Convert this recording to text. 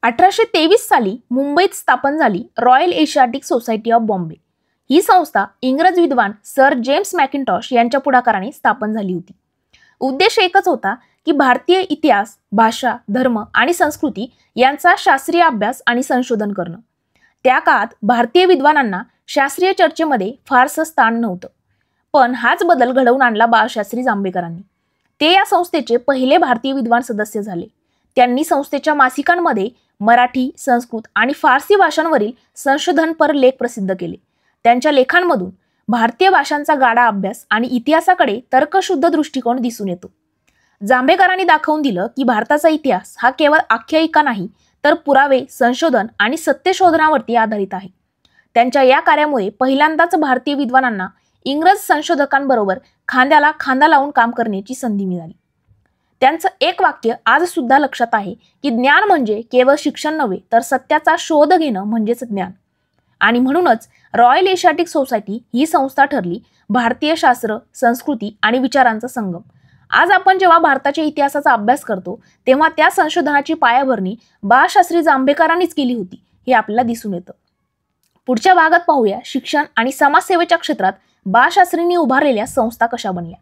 1823 साली मुंबईत स्थापन झाली Royal Asiatic Society of Bombay. ही संस्था इंग्रज विद्वान सर जेम्स मॅकिन्टॉश यांच्या पुढाकाराने स्थापन झाली होती। उद्देश एकच होता की भारतीय इतिहास, भाषा, धर्म आणि संस्कृती यांचा शास्त्रीय अभ्यास आणि संशोधन करणं। त्या काळात भारतीय विद्वानांना शास्त्रीय चर्चेमध्ये फारसं स्थान नव्हतं, पण हाच बदल घडवून आणला बाळशास्त्री जांभेकरांनी। ते या संस्थेचे पहिले भारतीय विद्वान सदस्य झाले। त्यांनी संस्थेच्या मासिकांमध्ये मराठी, संस्कृत आणि फारसी भाषांवरील संशोधनपर लेख प्रसिद्ध केले। त्यांच्या लेखांमधून भारतीय भाषांचा गाढा अभ्यास आणि इतिहासाकडे तर्कशुद्ध दृष्टिकोन दिसून येतो। जांभेकरांनी दाखवून दिलं की भारताचा इतिहास हा केवळ आख्यायिका नाही, तर पुरावे, संशोधन आणि सत्यशोधनावरती आधारित आहे। त्यांच्या या कार्यामुळे पहिल्यांदाच भारतीय विद्वानांना इंग्रज संशोधकांबरोबर खांद्याला खांदा लावून काम करण्याची संधी मिळाली। त्यांचं एक वाक्य आज सुद्धा लक्षात आहे की ज्ञान म्हणजे केवळ शिक्षण नव्हे, तर सत्याचा शोध घेणं म्हणजेच ज्ञान। आणि म्हणूनच रॉयल एशियाटिक सोसायटी ही संस्था ठरली भारतीय शास्त्र, संस्कृती आणि विचारांचा संगम। आज आपण जेव्हा भारताच्या इतिहासाचा अभ्यास करतो, तेव्हा त्या संशोधनाची पायाभरणी बाळशास्त्री जांभेकरांनीच केली होती हे आपल्याला दिसून येतं। पुढच्या भागात पाहूया शिक्षण आणि समाजसेवेच्या क्षेत्रात बाळशास्त्रींनी उभारलेल्या संस्था कशा बनल्या।